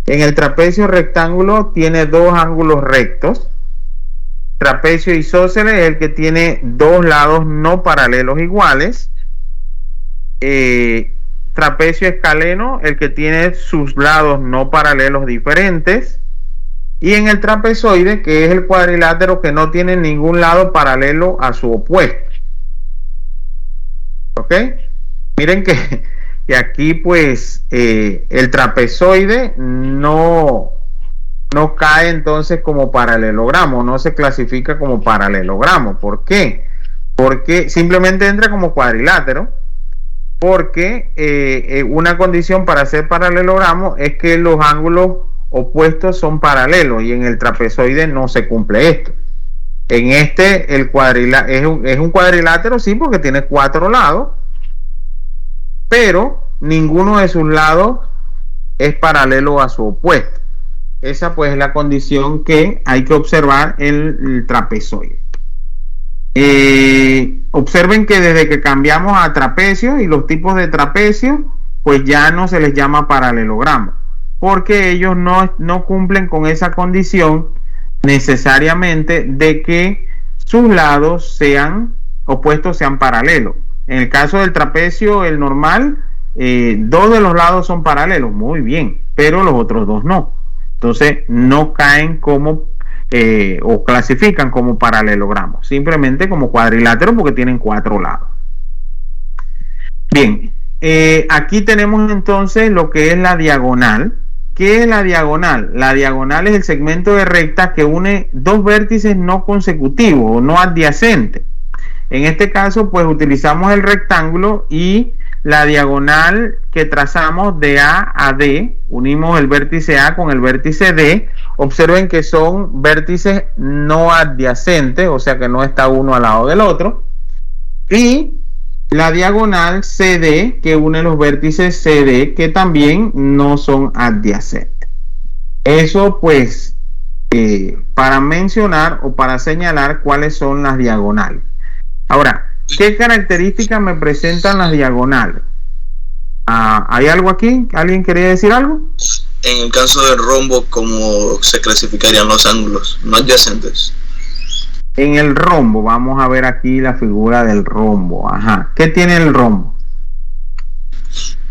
En el trapecio rectángulo tiene dos ángulos rectos. Trapecio isósceles es el que tiene dos lados no paralelos iguales. Trapecio escaleno, el que tiene sus lados no paralelos diferentes. Y en el trapezoide, que es el cuadrilátero que no tiene ningún lado paralelo a su opuesto. ¿Ok? Miren que aquí pues el trapezoide no cae entonces como paralelogramo, no se clasifica como paralelogramo. ¿Por qué? Porque simplemente entra como cuadrilátero, porque una condición para ser paralelogramo es que los ángulos opuestos son paralelos, y en el trapezoide no se cumple esto. En este el es un cuadrilátero, sí, porque tiene 4 lados, pero ninguno de sus lados es paralelo a su opuesto. Esa pues es la condición que hay que observar en el trapezoide. Observen que desde que cambiamos a trapecio y los tipos de trapecio, pues ya no se les llama paralelogramo, porque ellos no cumplen con esa condición necesariamente de que sus lados opuestos sean paralelos. En el caso del trapecio, el normal, 2 de los lados son paralelos, muy bien, pero los otros 2 no. Entonces no caen como o clasifican como paralelogramos, simplemente como cuadrilátero, porque tienen 4 lados. Bien, aquí tenemos entonces lo que es la diagonal. ¿Qué es la diagonal? La diagonal es el segmento de recta que une dos vértices no consecutivos o no adyacentes. En este caso, pues utilizamos el rectángulo y la diagonal que trazamos de A a D, unimos el vértice A con el vértice D. Observen que son vértices no adyacentes, o sea que no está uno al lado del otro. Y la diagonal CD, que une los vértices CD, que también no son adyacentes. Eso pues para mencionar o para señalar cuáles son las diagonales. Ahora, ¿qué características me presentan las diagonales? ¿Hay algo aquí? ¿Alguien quería decir algo? En el caso del rombo, ¿cómo se clasificarían los ángulos no adyacentes? En el rombo, vamos a ver aquí la figura del rombo. Ajá. ¿Qué tiene el rombo?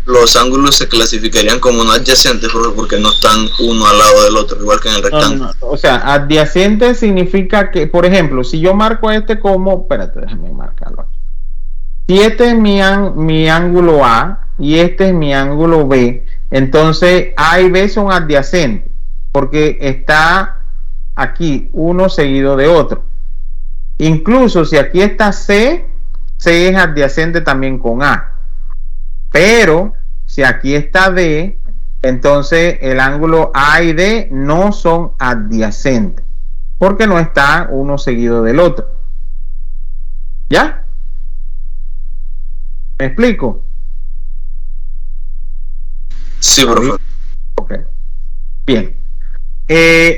Los ángulos se clasificarían como no adyacentes porque no están uno al lado del otro, igual que en el rectángulo. No. O sea, adyacente significa que, por ejemplo, si yo marco este como, espérate, déjame marcarlo aquí. Si este es mi ángulo A y este es mi ángulo B, entonces A y B son adyacentes, porque está aquí uno seguido de otro. Incluso si aquí está C es adyacente también con A. Pero si aquí está D, entonces el ángulo A y D no son adyacentes, porque no está uno seguido del otro. ¿Ya? ¿Me explico? Sí, por favor. Ok. Bien.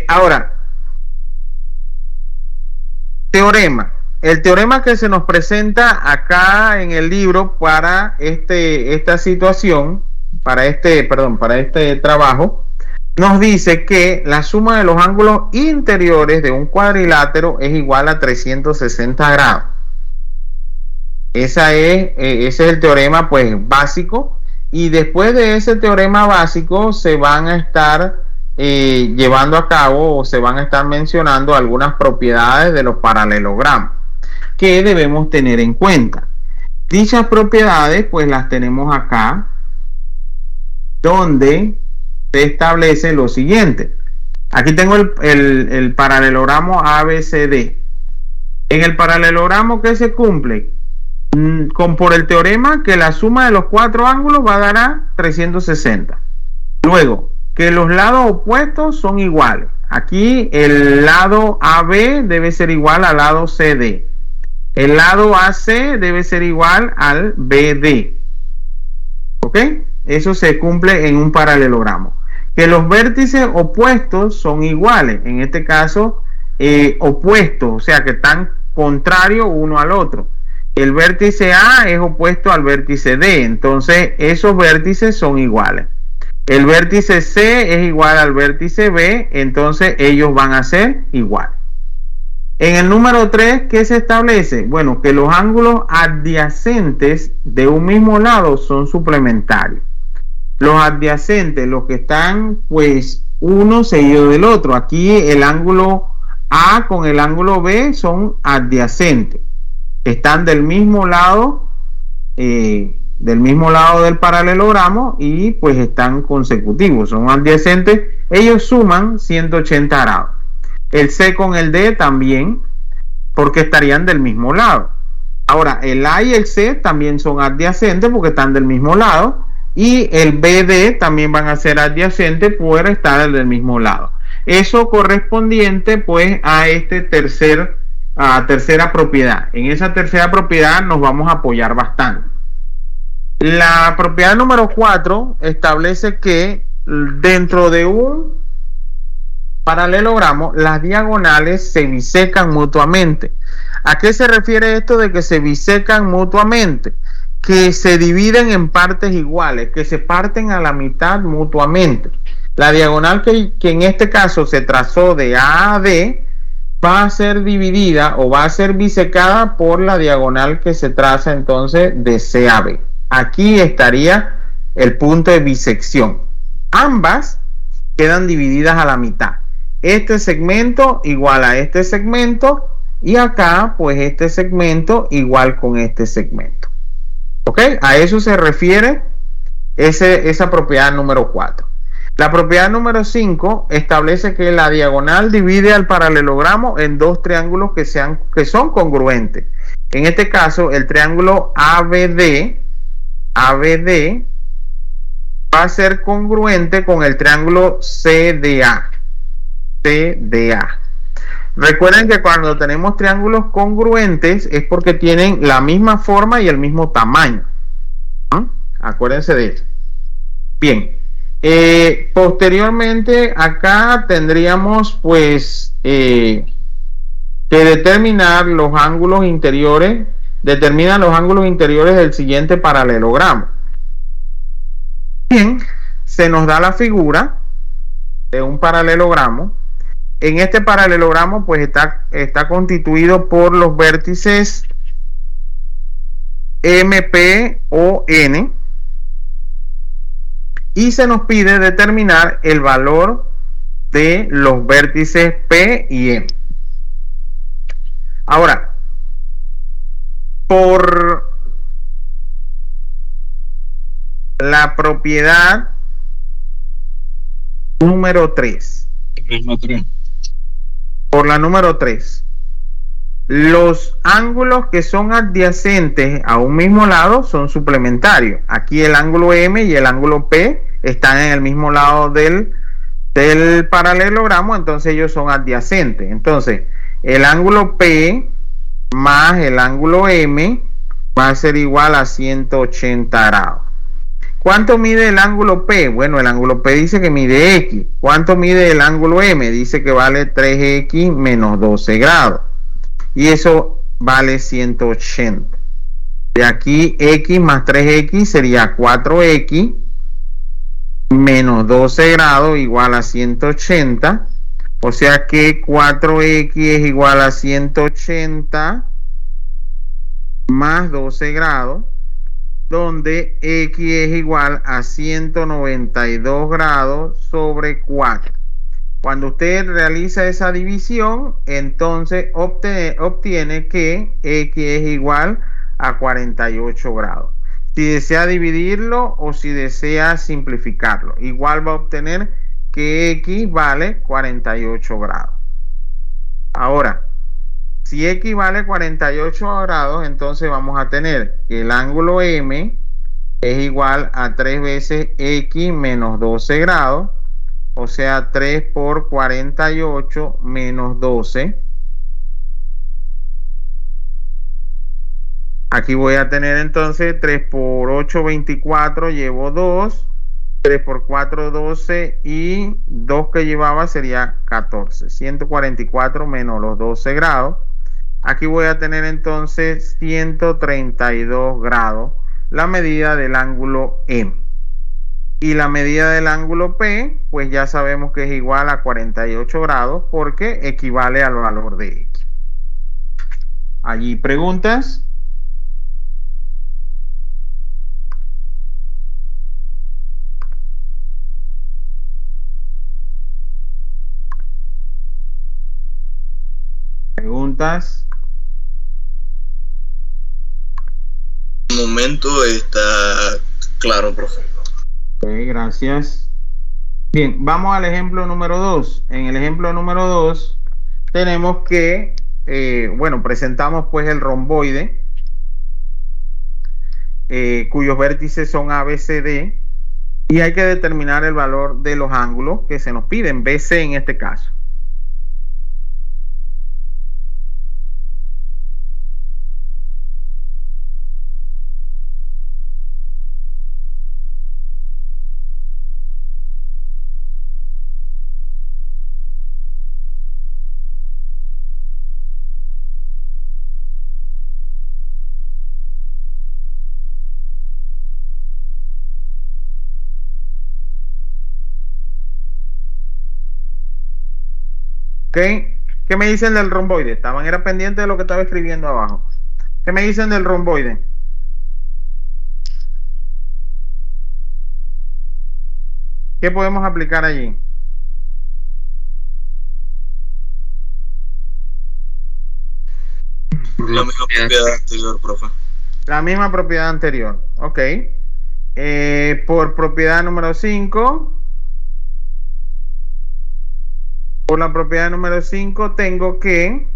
Ahora, teorema. El teorema que se nos presenta acá en el libro para esta situación, para este trabajo, nos dice que la suma de los ángulos interiores de un cuadrilátero es igual a 360 grados. Ese es el teorema pues básico, y después de ese teorema básico se van a estar llevando a cabo o se van a estar mencionando algunas propiedades de los paralelogramos que debemos tener en cuenta. Dichas propiedades pues las tenemos acá, donde se establece lo siguiente. Aquí tengo el paralelogramo ABCD. En el paralelogramo, ¿qué se cumple? Por el teorema que la suma de los 4 ángulos va a dar a 360. Luego, que los lados opuestos son iguales. Aquí el lado AB debe ser igual al lado CD. El lado AC debe ser igual al BD. ¿Ok? Eso se cumple en un paralelogramo. Que los vértices opuestos son iguales. En este caso, opuestos, o sea que están contrarios uno al otro. El vértice A es opuesto al vértice D. Entonces, esos vértices son iguales. El vértice C es igual al vértice B, entonces ellos van a ser igual. En el número 3, ¿qué se establece? Bueno, que los ángulos adyacentes de un mismo lado son suplementarios. Los adyacentes, los que están pues uno seguido del otro. Aquí el ángulo A con el ángulo B son adyacentes. Están del mismo lado del paralelogramo y pues están consecutivos, son adyacentes. Ellos suman 180 grados. El C con el D también, porque estarían del mismo lado. Ahora, el A y el C también son adyacentes porque están del mismo lado. Y el BD también van a ser adyacentes por estar del mismo lado. Eso correspondiente pues a tercera propiedad. En esa tercera propiedad nos vamos a apoyar bastante. La propiedad número 4 establece que dentro de un paralelogramo las diagonales se bisecan mutuamente. ¿A qué se refiere esto de que se bisecan mutuamente? Que se dividen en partes iguales, que se parten a la mitad mutuamente. La diagonal que en este caso se trazó de A a D va a ser dividida o va a ser bisecada por la diagonal que se traza entonces de C a B. Aquí estaría el punto de bisección. Ambas quedan divididas a la mitad. Este segmento igual a este segmento y acá pues este segmento igual con este segmento. ¿Ok? A eso se refiere esa propiedad número 4. La propiedad número 5 establece que la diagonal divide al paralelogramo en dos triángulos que son congruentes. En este caso, el triángulo ABD va a ser congruente con el triángulo CDA. Recuerden que cuando tenemos triángulos congruentes es porque tienen la misma forma y el mismo tamaño. Acuérdense de eso. Bien. Posteriormente acá tendríamos pues que determinar los ángulos interiores. Determina los ángulos interiores del siguiente paralelogramo. Bien, se nos da la figura de un paralelogramo. En este paralelogramo pues está constituido por los vértices M, P o N y se nos pide determinar el valor de los vértices P y M. Ahora, por la propiedad número 3. Por la número 3. Los ángulos que son adyacentes a un mismo lado son suplementarios. Aquí el ángulo M y el ángulo P están en el mismo lado del paralelogramo, entonces ellos son adyacentes. Entonces, el ángulo P más el ángulo M va a ser igual a 180 grados. ¿Cuánto mide el ángulo P? Bueno, el ángulo P dice que mide X. ¿Cuánto mide el ángulo M? Dice que vale 3X menos 12 grados. Y eso vale 180. De aquí X más 3X sería 4X menos 12 grados igual a 180. O sea que 4X es igual a 180 más 12 grados. Donde X es igual a 192 grados sobre 4. Cuando usted realiza esa división, entonces obtiene que X es igual a 48 grados. Si desea dividirlo o si desea simplificarlo, igual va a obtener que X vale 48 grados. Ahora, si X vale 48 grados, entonces vamos a tener que el ángulo M es igual a 3 veces X menos 12 grados, o sea 3 por 48 menos 12. Aquí voy a tener entonces 3 por 8, 24, llevo 2. 3 por 4, 12 y 2 que llevaba sería 14. 144 menos los 12 grados. Aquí voy a tener entonces 132 grados, la medida del ángulo M. Y la medida del ángulo P, pues ya sabemos que es igual a 48 grados porque equivale al valor de X. Allí preguntas. Preguntas. En el momento está claro, profe. Ok, gracias. Bien, vamos al ejemplo número 2. En el ejemplo número 2 tenemos que, bueno, presentamos pues el romboide, cuyos vértices son A, B, C, D, y hay que determinar el valor de los ángulos que se nos piden, BC en este caso. ¿Ok? ¿Qué me dicen del romboide? Era pendiente de lo que estaba escribiendo abajo. ¿Qué me dicen del romboide? ¿Qué podemos aplicar allí? La misma propiedad anterior, profe. La misma propiedad anterior. Ok. Por propiedad número 5. Por la propiedad número 5 tengo que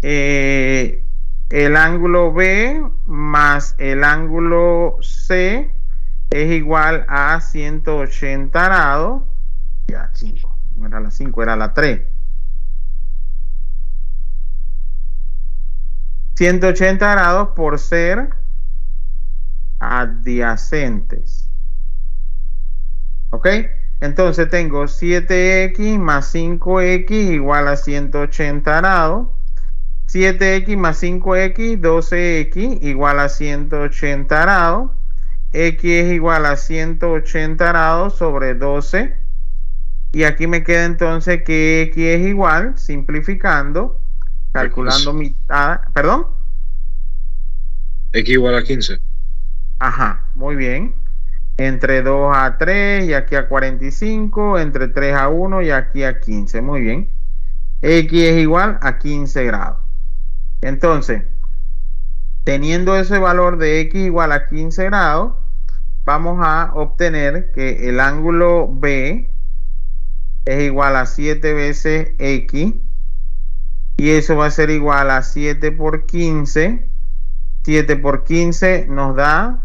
el ángulo B más el ángulo C es igual a 180 grados. Ya, 5. No era la 5, era la 3. 180 grados por ser adyacentes. ¿Ok? Entonces tengo 7x más 5x igual a 180 grados. 7x más 5x, 12x igual a 180 grados. X es igual a 180 grados sobre 12. Y aquí me queda entonces que X es igual, simplificando, calculando mitad. ¿Perdón? X igual a 15. Ajá, muy bien. Entre 2 a 3 y aquí a 45, entre 3 a 1 y aquí a 15. Muy bien. X es igual a 15 grados. Entonces, teniendo ese valor de X igual a 15 grados, vamos a obtener que el ángulo B es igual a 7 veces X y eso va a ser igual a 7 por 15. 7 por 15 nos da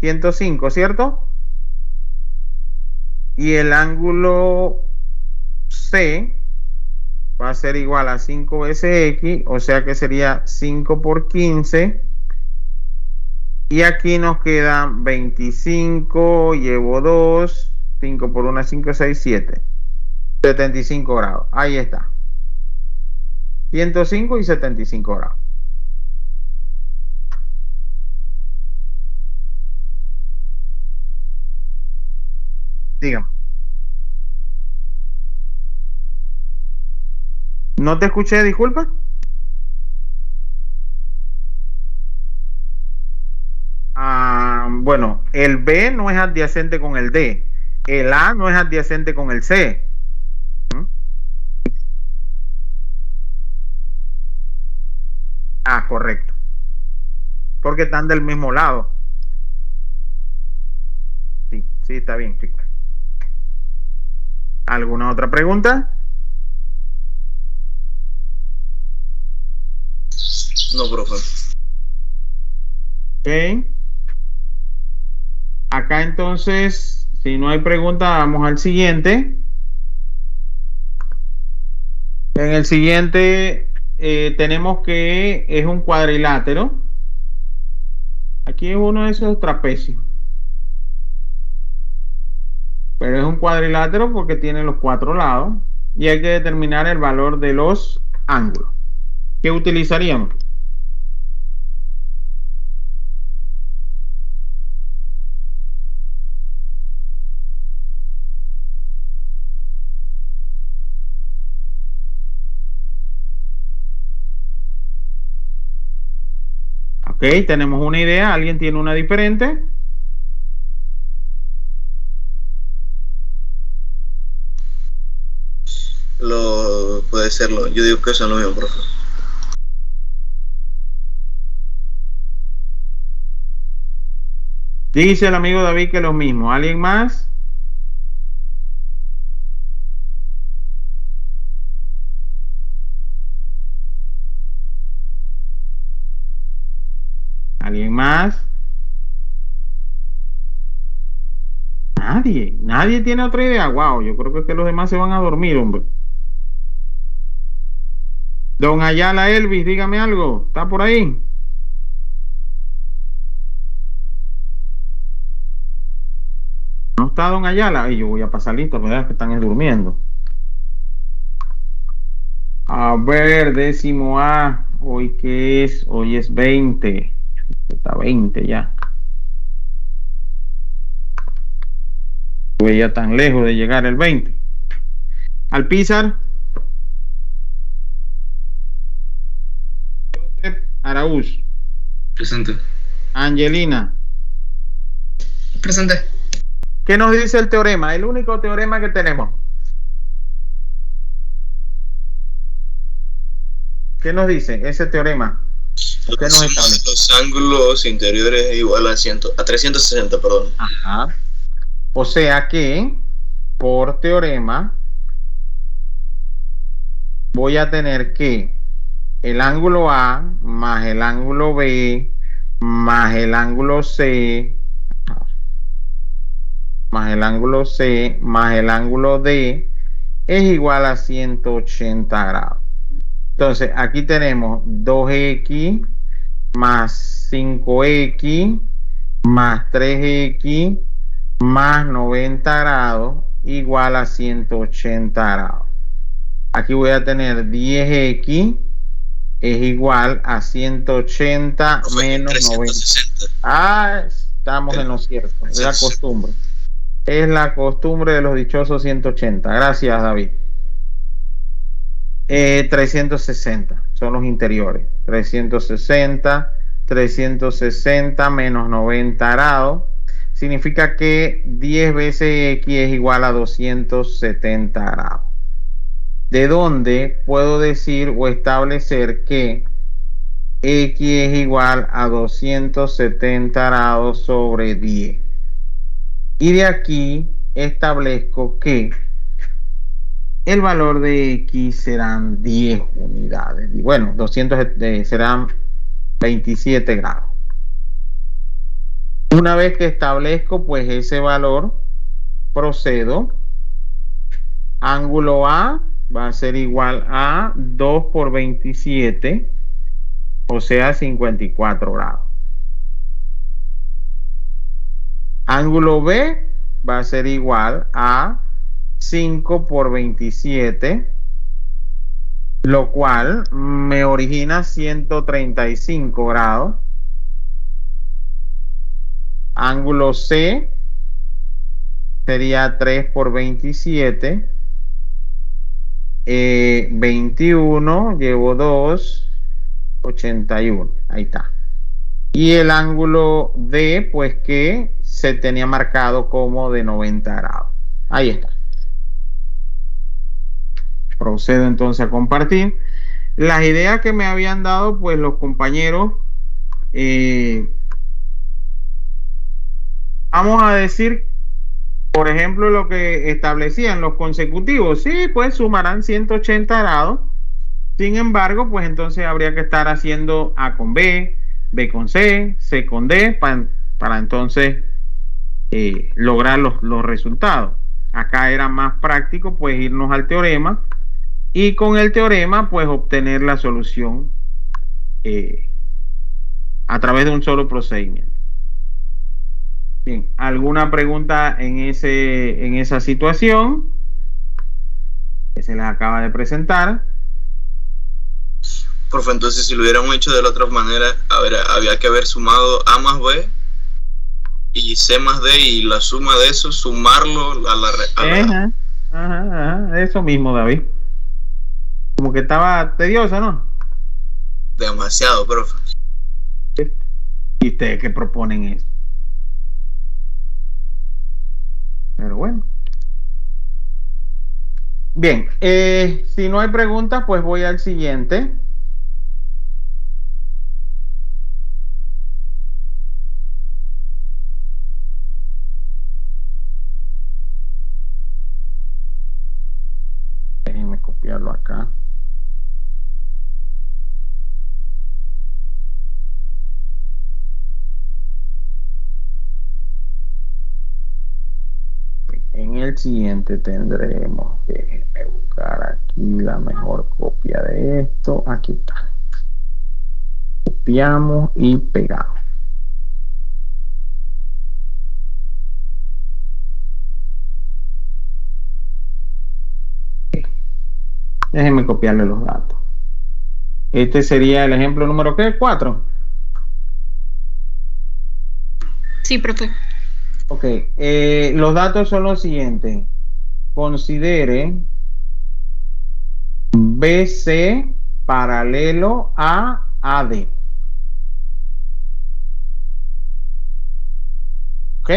105, ¿cierto? Y el ángulo C va a ser igual a 5 veces X, o sea que sería 5 por 15. Y aquí nos quedan 25, llevo 2, 5 por 1, 5, 6, 7. 75 grados. Ahí está. 105 y 75 grados. Dígame. ¿No te escuché, disculpa? Bueno, el B no es adyacente con el D. El A no es adyacente con el C. ¿Mm? Ah, correcto. Porque están del mismo lado. Sí, sí, está bien, chicos. ¿Alguna otra pregunta? No, profe. Ok. Acá entonces, si no hay pregunta, vamos al siguiente. En el siguiente tenemos que es un cuadrilátero. Aquí es uno de esos trapecios. Pero es un cuadrilátero porque tiene los 4 lados y hay que determinar el valor de los ángulos. ¿Qué utilizaríamos? Ok, tenemos una idea. ¿Alguien tiene una diferente? Puede serlo. Yo digo que eso no es lo mismo, profe. Dice el amigo David que lo mismo. ¿Alguien más? ¿Alguien más? Nadie tiene otra idea. Wow, yo creo que, los demás se van a dormir, hombre. Don Ayala Elvis, dígame algo. ¿Está por ahí? No está Don Ayala. Y yo voy a pasar listo, ¿verdad? Que están durmiendo. A ver, décimo A. ¿Hoy qué es? Hoy es 20. Está 20 ya. Ya tan lejos de llegar el 20. Alpizar. Joseph Araúz. Presente. Angelina. Presente. ¿Qué nos dice el teorema? El único teorema que tenemos. ¿Qué nos dice ese teorema? La suma de los ángulos interiores es igual a 360, perdón. Ajá. O sea que, por teorema, voy a tener que el ángulo A más el ángulo B más el ángulo C más el ángulo C más el ángulo D es igual a 180 grados. Entonces, aquí tenemos 2x más 5x más 3x más 90 grados igual a 180 grados. Aquí voy a tener 10x es igual a 180 menos 360. 90. Estamos en lo cierto. Es la costumbre. Es la costumbre de los dichosos 180. Gracias, David. 360 son los interiores. 360 menos 90 grados. Significa que 10 veces x es igual a 270 grados. De donde puedo decir o establecer que x es igual a 270 grados sobre 10. Y de aquí establezco que el valor de x serán 10 unidades. Bueno, 200 serán 27 grados. Una vez que establezco pues ese valor, procedo. Ángulo A va a ser igual a 2 por 27, o sea 54 grados. Ángulo B va a ser igual a 5 por 27, lo cual me origina 135 grados. Ángulo C sería 3 por 27, 21, llevo 2, 81, ahí está. Y el ángulo D, pues que se tenía marcado como de 90 grados. Ahí está. Procedo entonces a compartir las ideas que me habían dado pues los compañeros. Vamos a decir, por ejemplo, lo que establecían los consecutivos. Sí, pues sumarán 180 grados. Sin embargo, pues entonces habría que estar haciendo A con B, B con C, C con D, para entonces lograr los resultados. Acá era más práctico pues irnos al teorema y con el teorema pues obtener la solución a través de un solo procedimiento. Bien, ¿alguna pregunta en esa situación que se les acaba de presentar? Profe, entonces si lo hubiéramos hecho de la otra manera, a ver, había que haber sumado A más B y C más D, y la suma de eso, sumarlo a la... Ajá, eso mismo, David. Como que estaba tedioso, ¿no? Demasiado, profe. ¿Y ustedes qué proponen eso? Pero bueno. Bien, si no hay preguntas, pues voy al siguiente. Déjenme copiarlo acá. En el siguiente tendremos que buscar aquí la mejor copia de esto. Aquí está. Copiamos y pegamos. Déjenme copiarle los datos. Este sería el ejemplo número ¿qué? 4. Sí, profe. Ok, los datos son los siguientes. Considere BC paralelo a AD. ¿Ok?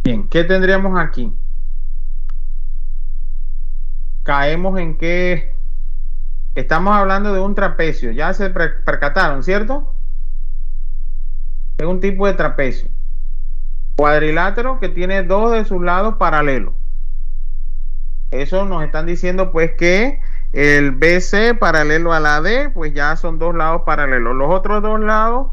Bien, ¿qué tendríamos aquí? Caemos en que estamos hablando de un trapecio. Ya se percataron, ¿cierto? Es un tipo de trapecio. Cuadrilátero que tiene dos de sus lados paralelos. Eso nos están diciendo pues que el BC paralelo a la AD, pues ya son dos lados paralelos. Los otros dos lados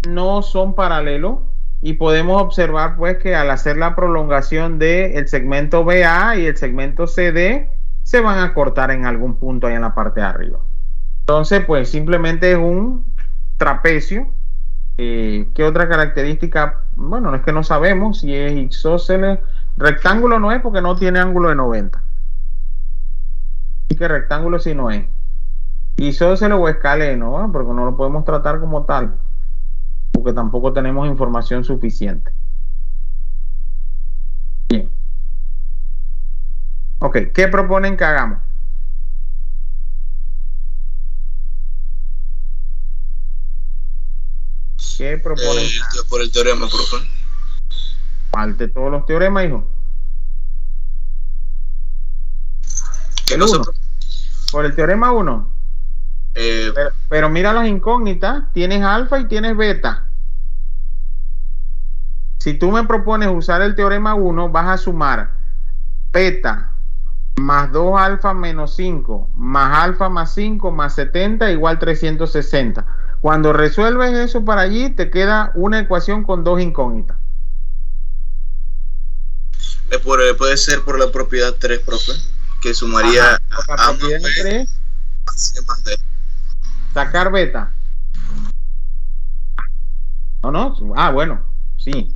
no son paralelos y podemos observar pues que al hacer la prolongación del segmento BA y el segmento CD se van a cortar en algún punto ahí en la parte de arriba. Entonces pues simplemente es un trapecio. ¿Qué otra característica? Bueno, es que no sabemos si es isósceles. Rectángulo no es porque no tiene ángulo de 90. Así que rectángulo sí no es. Isósceles o escaleno, ¿no? Porque no lo podemos tratar como tal. Porque tampoco tenemos información suficiente. Bien. Ok, ¿qué proponen que hagamos? ¿Qué proponen? Por el teorema, profe. Falte todos los teoremas, hijo. ¿Qué El cosa, 1. profe? Por el teorema 1. Pero mira las incógnitas. Tienes alfa y tienes beta. Si tú me propones usar el teorema 1, vas a sumar beta más 2 alfa menos 5, más alfa más 5, más 70 igual 360. Cuando resuelves eso para allí, te queda una ecuación con dos incógnitas. Puede ser por la propiedad 3, profe, que sumaría Ajá, A la propiedad más B 3, más C más D. sacar beta. ¿No? Ah, bueno, sí.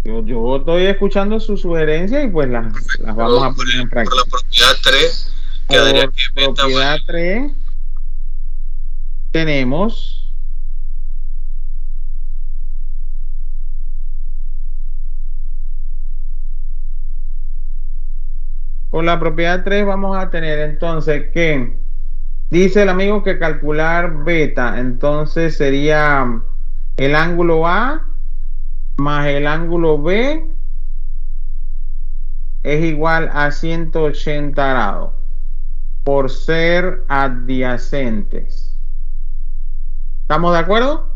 Yo estoy escuchando su sugerencia y pues las vamos a poner en Por práctica. la propiedad 3, quedaría Por que beta propiedad vale 3 tenemos por la propiedad 3 vamos a tener entonces que dice el amigo que calcular beta, entonces sería el ángulo A más el ángulo B es igual a 180 grados por ser adyacentes. ¿Estamos de acuerdo?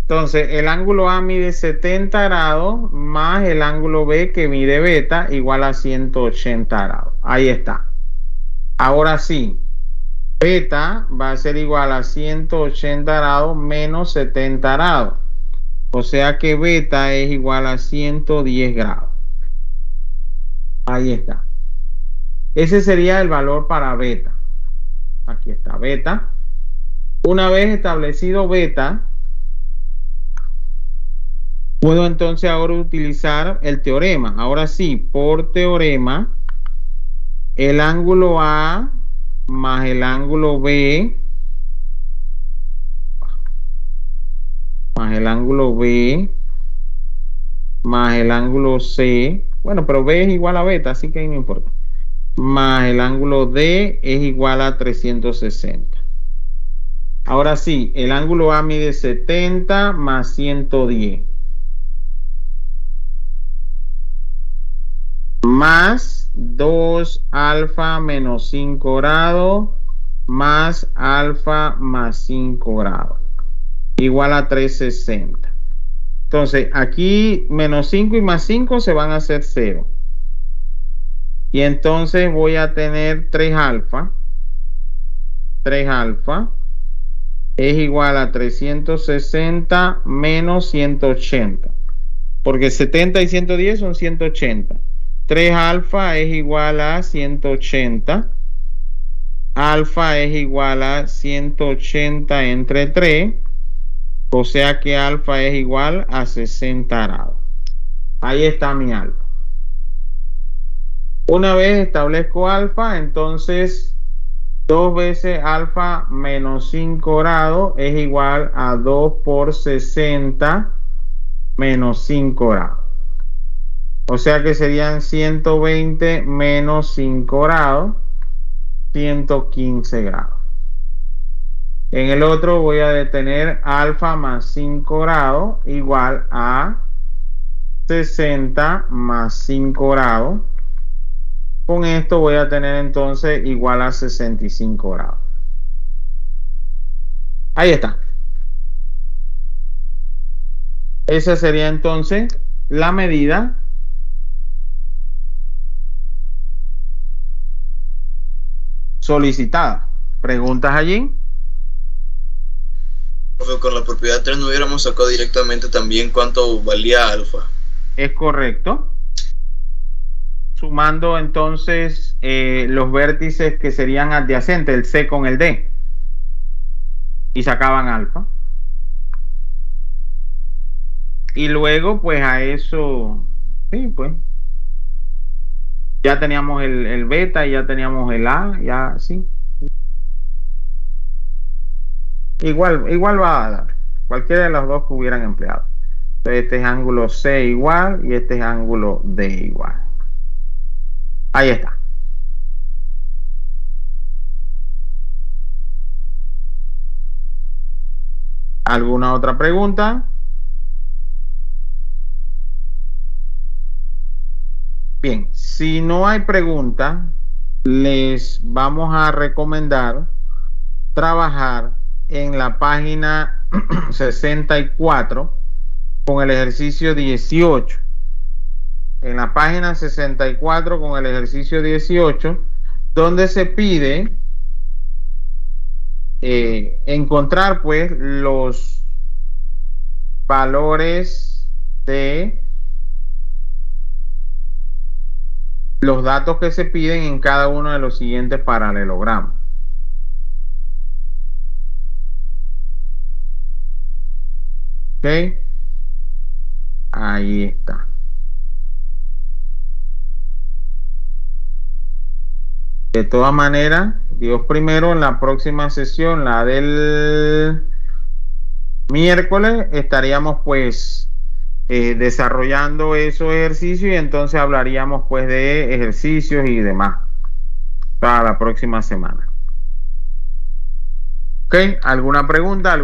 Entonces, el ángulo A mide 70 grados más el ángulo B que mide beta igual a 180 grados. Ahí está. Ahora sí, beta va a ser igual a 180 grados menos 70 grados. O sea que beta es igual a 110 grados. Ahí está. Ese sería el valor para beta. Aquí está beta. Una vez establecido beta, puedo entonces ahora utilizar el teorema. Ahora sí, por teorema, el ángulo A más el ángulo B más el ángulo B más el ángulo C. Bueno, pero B es igual a beta, así que ahí no importa. más el ángulo D es igual a 360. Ahora sí, el ángulo A mide 70 más 110. Más 2 alfa menos 5 grados más alfa más 5 grados. Igual a 360. Entonces, aquí menos 5 y más 5 se van a hacer 0. Y entonces voy a tener 3 alfa. 3 alfa es igual a 360 menos 180. Porque 70 y 110 son 180. 3 alfa es igual a 180. Alfa es igual a 180 entre 3. O sea que alfa es igual a 60 grados. Ahí está mi alfa. Una vez establezco alfa, entonces 2 veces alfa menos 5 grados es igual a 2 por 60 menos 5 grados. O sea que serían 120 menos 5 grados, 115 grados. En el otro voy a detener alfa más 5 grados igual a 60 más 5 grados. Con esto voy a tener entonces igual a 65 grados. Ahí está. Esa sería entonces la medida solicitada. ¿Preguntas allí? Profe, con la propiedad 3 no hubiéramos sacado directamente también cuánto valía alfa. Es correcto. Sumando entonces los vértices que serían adyacentes, el C con el D. Y sacaban alfa. Y luego, pues a eso, sí, pues. Ya teníamos el beta y ya teníamos el A, ya sí. Igual va a dar. Cualquiera de los dos que hubieran empleado. Entonces, este es ángulo C igual y este es ángulo D igual. Ahí está. ¿Alguna otra pregunta? Bien, si no hay pregunta, les vamos a recomendar trabajar en la página 64 con el ejercicio 18. En la página 64 con el ejercicio 18, donde se pide encontrar pues los valores de los datos que se piden en cada uno de los siguientes paralelogramas. ¿Ok? Ahí está. De todas maneras, Dios primero, en la próxima sesión, la del miércoles, estaríamos pues desarrollando esos ejercicios y entonces hablaríamos pues de ejercicios y demás para la próxima semana. ¿Ok? ¿Alguna pregunta?